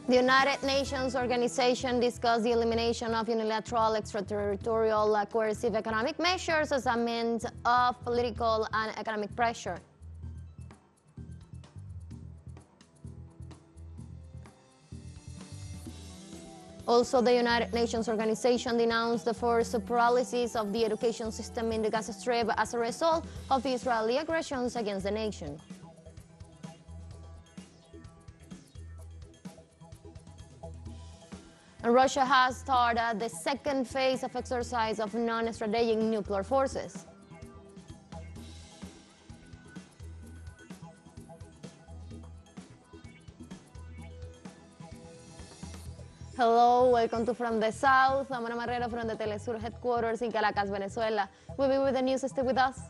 The United Nations Organization discussed the elimination of unilateral extraterritorial coercive economic measures as a means of political and economic pressure. Also, the United Nations Organization denounced the forced paralysis of the education system in the Gaza Strip as a result of Israeli aggressions against the nation. And Russia has started the second phase of exercise of non-strategic nuclear forces. Hello, welcome to From the South. I'm Ana Marrero from the Telesur headquarters in Caracas, Venezuela. We'll be with the news. Stay with us.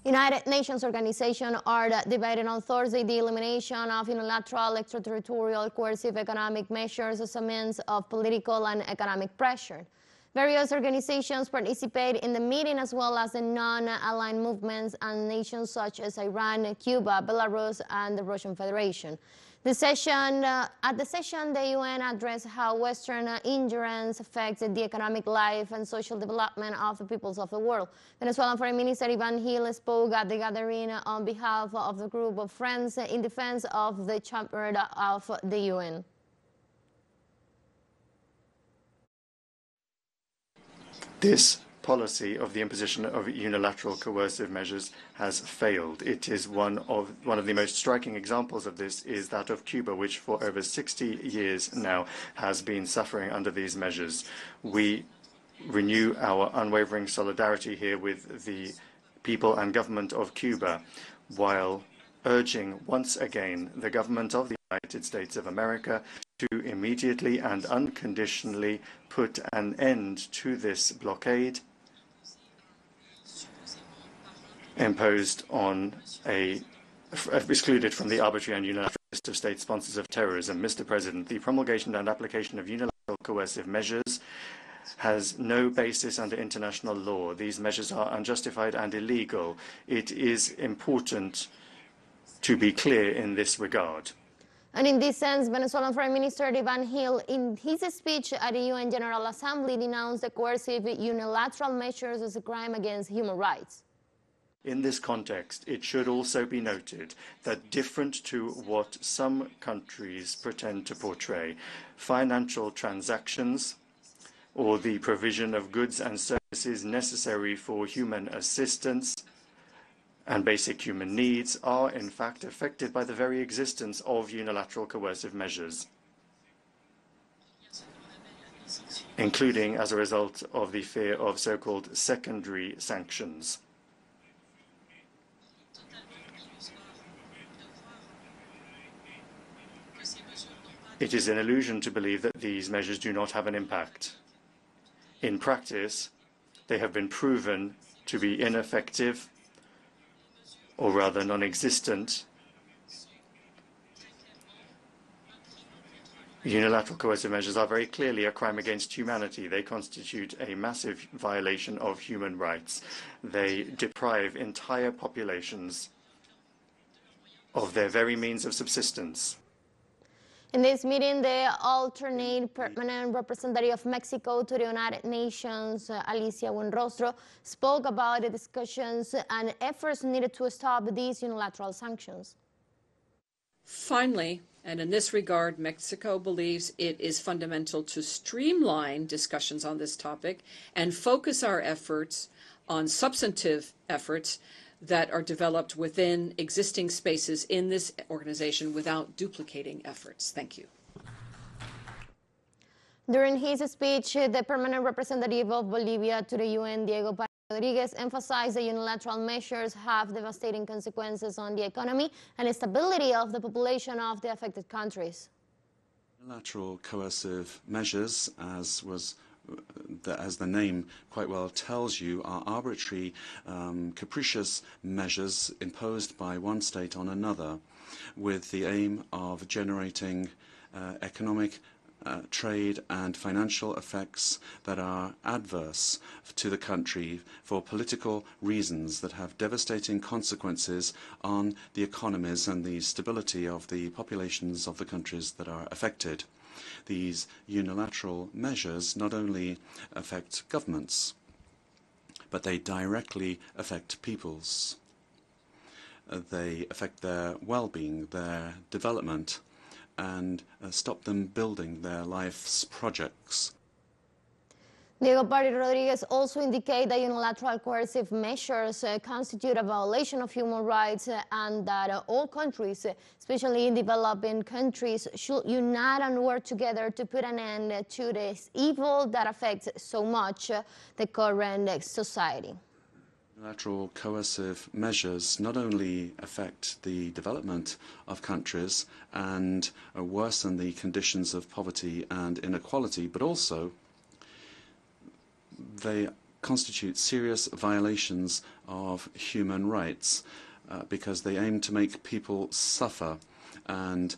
United Nations Organization are debating on Thursday the elimination of unilateral extraterritorial coercive economic measures as a means of political and economic pressure. Various organizations participate in the meeting, as well as the non-aligned movements and nations such as Iran, Cuba, Belarus, and the Russian Federation. At the session, the UN addressed how Western ingerence affects the economic life and social development of the peoples of the world. Venezuelan Foreign Minister Iván Gil spoke at the gathering on behalf of the group of friends in defense of the Charter of the UN. This policy of the imposition of unilateral coercive measures has failed. It is one of the most striking examples of this is that of Cuba, which for over 60 years now has been suffering under these measures. We renew our unwavering solidarity here with the people and government of Cuba, while urging once again the government of the United States of America to immediately and unconditionally put an end to this blockade imposed on excluded from the arbitrary and unilateral list of state sponsors of terrorism. Mr. President, the promulgation and application of unilateral coercive measures has no basis under international law. These measures are unjustified and illegal. It is important to be clear in this regard. And in this sense, Venezuelan Foreign Minister Iván Gil, in his speech at the UN General Assembly, denounced the coercive unilateral measures as a crime against human rights. In this context, it should also be noted that, different to what some countries pretend to portray, financial transactions or the provision of goods and services necessary for human assistance and basic human needs are in fact affected by the very existence of unilateral coercive measures, including as a result of the fear of so-called secondary sanctions. It is an illusion to believe that these measures do not have an impact. In practice, they have been proven to be ineffective, or rather non-existent. Unilateral coercive measures are very clearly a crime against humanity. They constitute a massive violation of human rights. They deprive entire populations of their very means of subsistence. In this meeting, the alternate permanent representative of Mexico to the United Nations, Alicia Buenrostro, spoke about the discussions and efforts needed to stop these unilateral sanctions. Finally, and in this regard, Mexico believes it is fundamental to streamline discussions on this topic and focus our efforts on substantive efforts that are developed within existing spaces in this organization without duplicating efforts. Thank you. During his speech, the permanent representative of Bolivia to the UN, Diego Rodriguez, emphasized that unilateral measures have devastating consequences on the economy and stability of the population of the affected countries. Unilateral coercive measures, as the name quite well tells you, are arbitrary, capricious measures imposed by one state on another with the aim of generating economic, trade and financial effects that are adverse to the country for political reasons that have devastating consequences on the economies and the stability of the populations of the countries that are affected. These unilateral measures not only affect governments, but they directly affect peoples. They affect their well-being, their development, and stop them building their life's projects. Diego Parry Rodriguez also indicated that unilateral coercive measures constitute a violation of human rights and that all countries, especially in developing countries, should unite and work together to put an end to this evil that affects so much the current society. Unilateral coercive measures not only affect the development of countries and worsen the conditions of poverty and inequality, but also they constitute serious violations of human rights because they aim to make people suffer and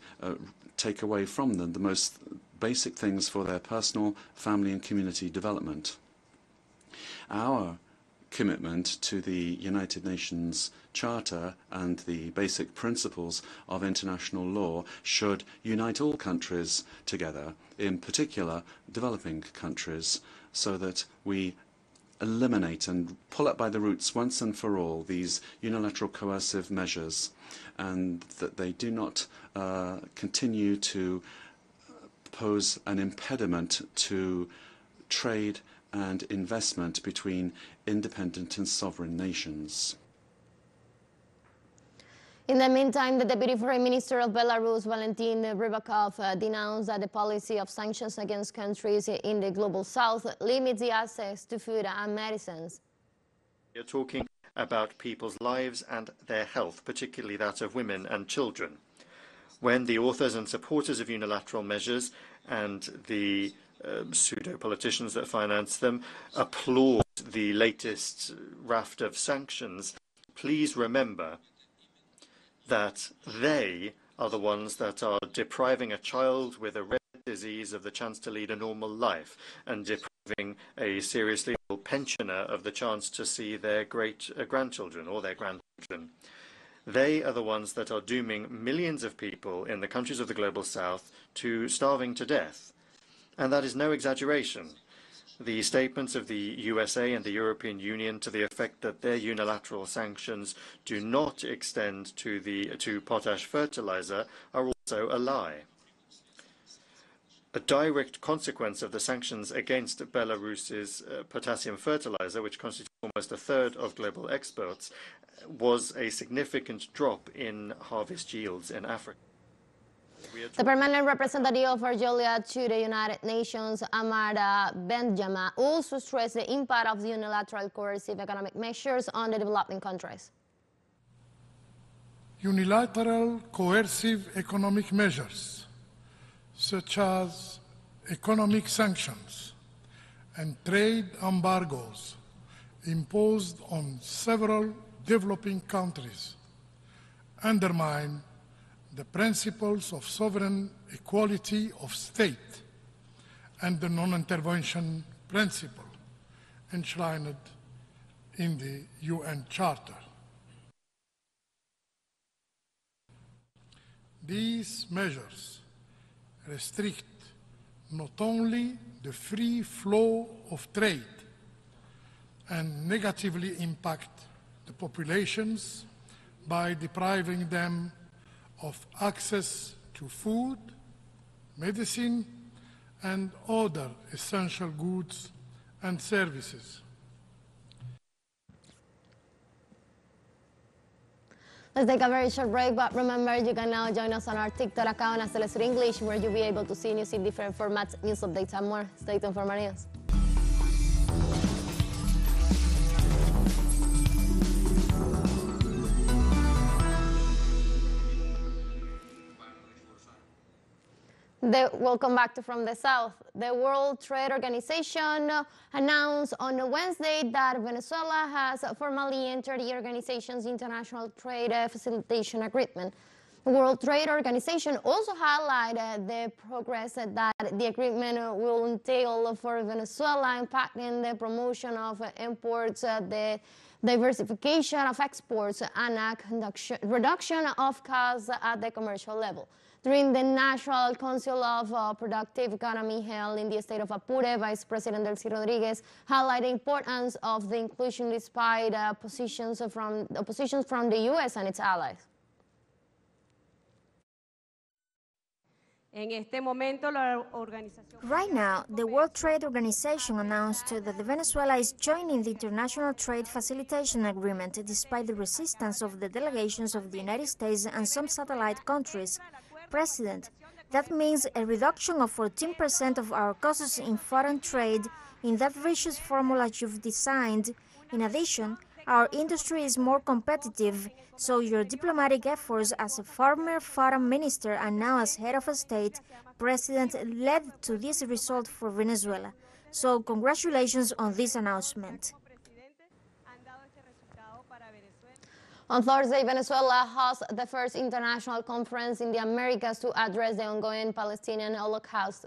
take away from them the most basic things for their personal, family and community development. Our commitment to the United Nations Charter and the basic principles of international law should unite all countries together, in particular developing countries, so that we eliminate and pull up by the roots once and for all these unilateral coercive measures, and that they do not continue to pose an impediment to trade and investment between independent and sovereign nations. In the meantime, the Deputy Foreign Minister of Belarus, Valentin Rybakov, denounced that the policy of sanctions against countries in the Global South limits the access to food and medicines. We are talking about people's lives and their health, particularly that of women and children. When the authors and supporters of unilateral measures and the pseudo-politicians that finance them applaud the latest raft of sanctions, please remember that they are the ones that are depriving a child with a rare disease of the chance to lead a normal life and depriving a seriously ill pensioner of the chance to see their great-grandchildren or their grandchildren. They are the ones that are dooming millions of people in the countries of the Global South to starving to death. And that is no exaggeration. The statements of the USA and the European Union to the effect that their unilateral sanctions do not extend to potash fertilizer are also a lie. A direct consequence of the sanctions against Belarus's potassium fertilizer, which constitutes almost a third of global exports, was a significant drop in harvest yields in Africa. The permanent representative of Algeria to the United Nations, Amara Benjama, also stressed the impact of the unilateral coercive economic measures on the developing countries. Unilateral coercive economic measures, such as economic sanctions and trade embargoes imposed on several developing countries, undermine the principles of sovereign equality of state and the non-intervention principle enshrined in the UN Charter. These measures restrict not only the free flow of trade and negatively impact the populations by depriving them of access to food, medicine, and other essential goods and services. Let's take a very short break, but remember you can now join us on our TikTok account as Celeste English, where you'll be able to see news in different formats, news updates, and more. Stay tuned for more news. Welcome back to From the South. The World Trade Organization announced on Wednesday that Venezuela has formally entered the organization's International Trade Facilitation Agreement. The World Trade Organization also highlighted the progress that the agreement will entail for Venezuela, impacting the promotion of imports, the diversification of exports, and reduction of costs at the commercial level. During the National Council of Productive Economy held in the state of Apure, Vice President Delcy Rodriguez highlighted the importance of the inclusion despite oppositions from the U.S. and its allies. Right now, the World Trade Organization announced that Venezuela is joining the International Trade Facilitation Agreement despite the resistance of the delegations of the United States and some satellite countries. President, that means a reduction of 14% of our costs in foreign trade in that vicious formula you've designed. In addition, our industry is more competitive, so your diplomatic efforts as a former foreign minister and now as head of a state, President, led to this result for Venezuela. So congratulations on this announcement. On Thursday, Venezuela hosted the first international conference in the Americas to address the ongoing Palestinian Holocaust.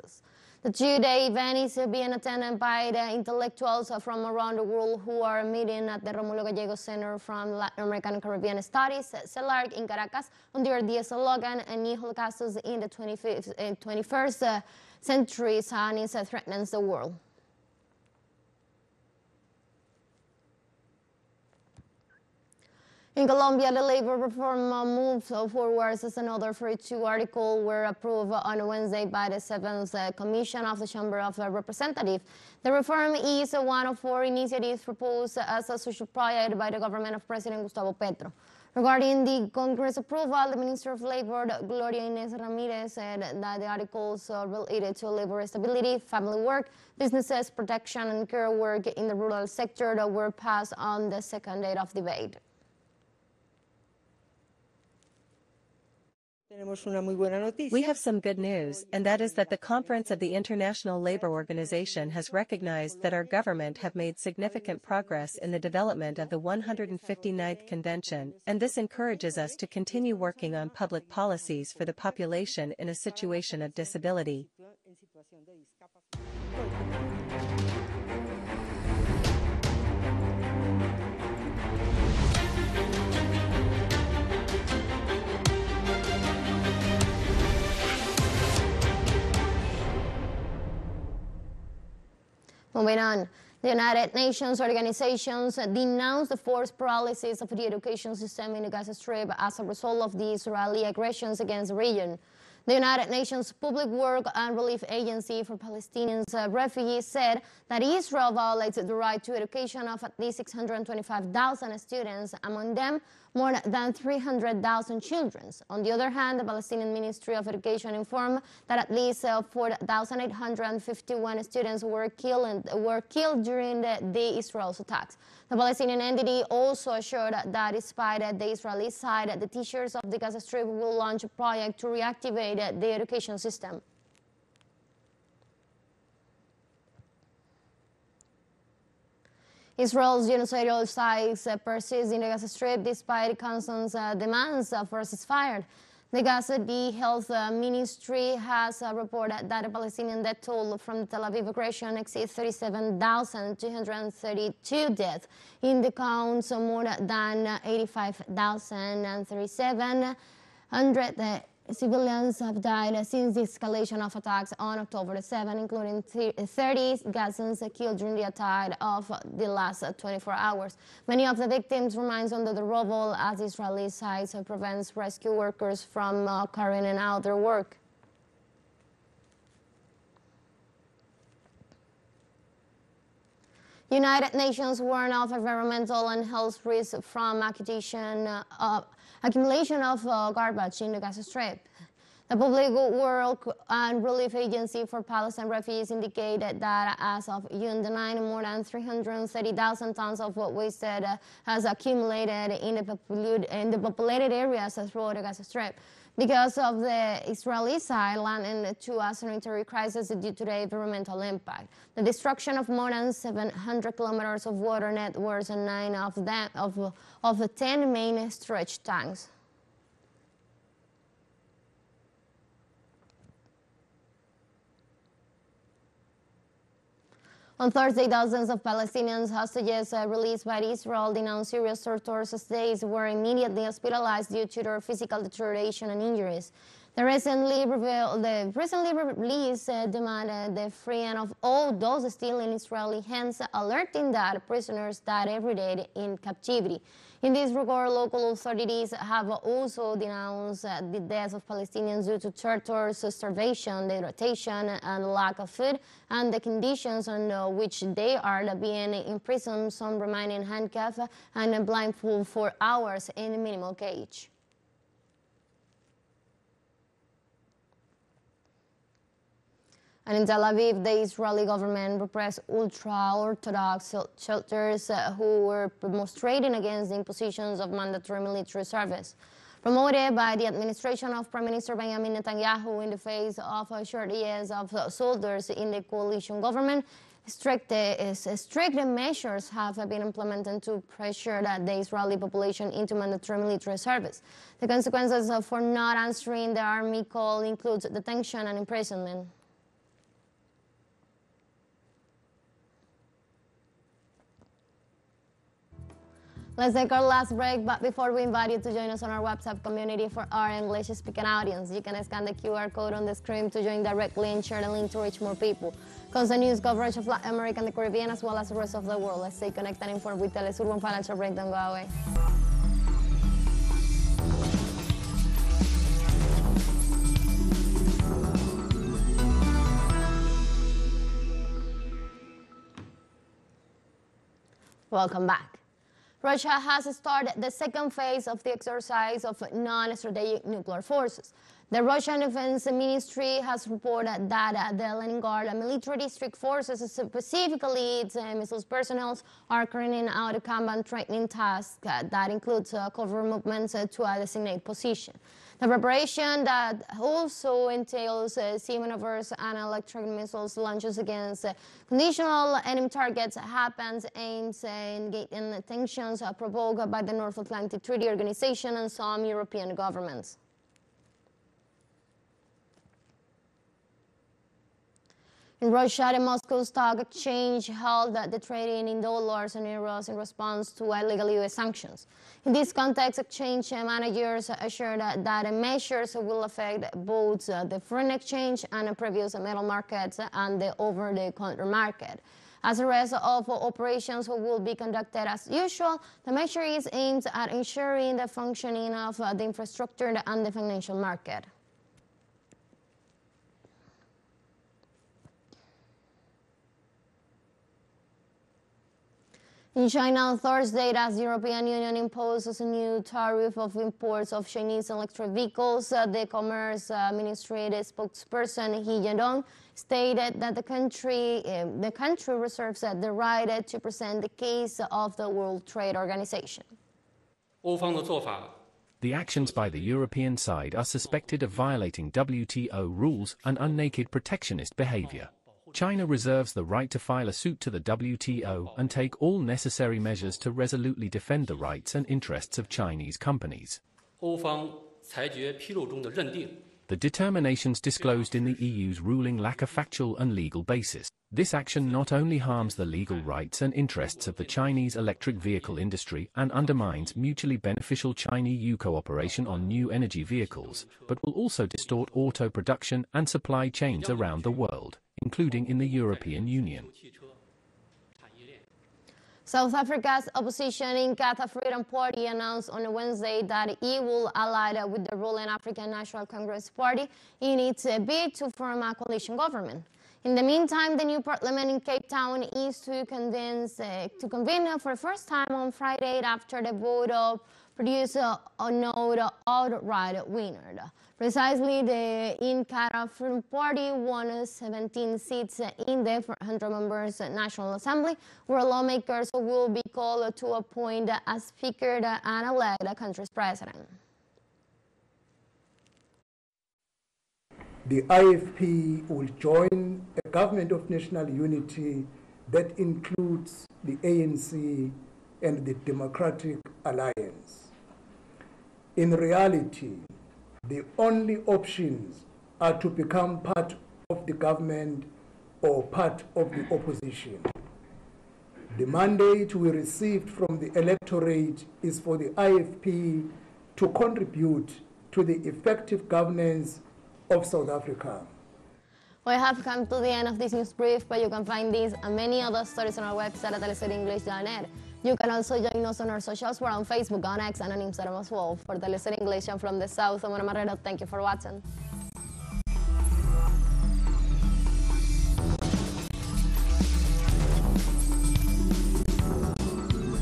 The two-day event is being attended by the intellectuals from around the world who are meeting at the Romulo Gallegos Center from Latin American and Caribbean Studies, CELARC, in Caracas, under the slogan, "A New Holocaust in the 21st Century, Zionism Threatens the World." In Colombia, the labor reform moved forward as another 42 articles were approved on Wednesday by the 7th Commission of the Chamber of Representatives. The reform is one of 4 initiatives proposed as a social project by the government of President Gustavo Petro. Regarding the Congress approval, the Minister of Labor, Gloria Inés Ramirez, said that the articles related to labor stability, family work, businesses, protection, and care work in the rural sector that were passed on the second day of debate. We have some good news, and that is that the Conference of the International Labour Organization has recognized that our government have made significant progress in the development of the 159th Convention, and this encourages us to continue working on public policies for the population in a situation of disability. Moving on, the United Nations organizations denounced the forced paralysis of the education system in the Gaza Strip as a result of the Israeli aggressions against the region. The United Nations Public Work and Relief Agency for Palestinian Refugees said that Israel violates the right to education of at least 625,000 students, among them more than 300,000 children. On the other hand, the Palestinian Ministry of Education informed that at least 4,851 students were killed during the Israel's attacks. The Palestinian entity also assured that despite the Israeli side, the teachers of the Gaza Strip will launch a project to reactivate the education system. Israel's genocidal sites persist in the Gaza Strip despite constant demands for a ceasefire. The Gaza Health Ministry has reported that the Palestinian death toll from the Tel Aviv aggression exceeds 37,232 deaths. In the counts, more than 85,037 civilians have died since the escalation of attacks on October 7, including 30 Gazans killed during the attack of the last 24 hours. Many of the victims remain under the rubble as Israeli sites prevents rescue workers from carrying out their work. United Nations warned of environmental and health risks from accumulation of garbage in the Gaza Strip. The Public Work and Relief Agency for Palestine Refugees indicated that as of June 9, more than 330,000 tons of waste has accumulated in the populated areas throughout the Gaza Strip. Because of the Israeli side landing to a sanitary crisis due to the environmental impact. The destruction of more than 700 kilometers of water networks and 9 of the 10 main storage tanks. On Thursday, dozens of Palestinian hostages released by Israel denounced serious tortures as they were immediately hospitalized due to their physical deterioration and injuries. The recently released demanded the freeing of all those still in Israeli hands, alerting that prisoners died every day in captivity. In this regard, local authorities have also denounced the deaths of Palestinians due to tortures, starvation, dehydration, and lack of food, and the conditions under which they are being imprisoned, some remaining handcuffed and blindfolded for hours in a minimal cage. And in Tel Aviv, the Israeli government repressed ultra-Orthodox shelters who were demonstrating against the impositions of mandatory military service. Promoted by the administration of Prime Minister Benjamin Netanyahu in the face of shortages of soldiers in the coalition government, strict measures have been implemented to pressure the Israeli population into mandatory military service. The consequences for not answering the army call include detention and imprisonment. Let's take our last break, but before we invite you to join us on our WhatsApp community for our English-speaking audience, you can scan the QR code on the screen to join directly and share the link to reach more people. Constant news coverage of Latin America and the Caribbean, as well as the rest of the world. Let's stay connected and informed with Telesur. One financial break, don't go away. Welcome back. Russia has started the second phase of the exercise of non-strategic nuclear forces. The Russian Defense Ministry has reported that the Leningrad military district forces, specifically its missiles personnel, are carrying out a combat training task that includes cover movements to a designated position. The preparation that also entails sea maneuvers and electric missiles launches against conditional enemy targets happens aimed in gating tensions provoked by the North Atlantic Treaty Organization and some European governments. In Russia, the Moscow Stock Exchange held the trading in dollars and euros in response to illegal U.S. sanctions. In this context, exchange managers assured that the measures will affect both the foreign exchange and previous metal markets and the over-the-counter market. As the rest of operations will be conducted as usual, the measure is aimed at ensuring the functioning of the infrastructure and the financial market. In China on Thursday, as the European Union imposes a new tariff of imports of Chinese electric vehicles, the Commerce Ministry spokesperson He Jiandong stated that the country reserves the right to present the case of the World Trade Organization. The actions by the European side are suspected of violating WTO rules and unnaked protectionist behavior. China reserves the right to file a suit to the WTO and take all necessary measures to resolutely defend the rights and interests of Chinese companies. The determinations disclosed in the EU's ruling lack a factual and legal basis. This action not only harms the legal rights and interests of the Chinese electric vehicle industry and undermines mutually beneficial China-EU cooperation on new energy vehicles, but will also distort auto production and supply chains around the world, including in the European Union. South Africa's opposition Inkatha Freedom Party announced on Wednesday that it will ally with the ruling African National Congress Party in its bid to form a coalition government. In the meantime, the new parliament in Cape Town is to convene for the first time on Friday after the vote of produce a no outright winner. Precisely, the Inkatha Freedom Party won 17 seats in the 400 members National Assembly, where lawmakers will be called to appoint a speaker and elect the country's president. The IFP will join a government of national unity that includes the ANC and the Democratic Alliance. In reality, the only options are to become part of the government or part of the opposition. The mandate we received from the electorate is for the IFP to contribute to the effective governance of South Africa. We have come to the end of this news brief, but you can find these and many other stories on our website at teleserenglish.net. You can also join us on our socials. We're on Facebook, on X, and on Instagram as well. For Teleser English and from the South, I'm Ana Marrero. Thank you for watching.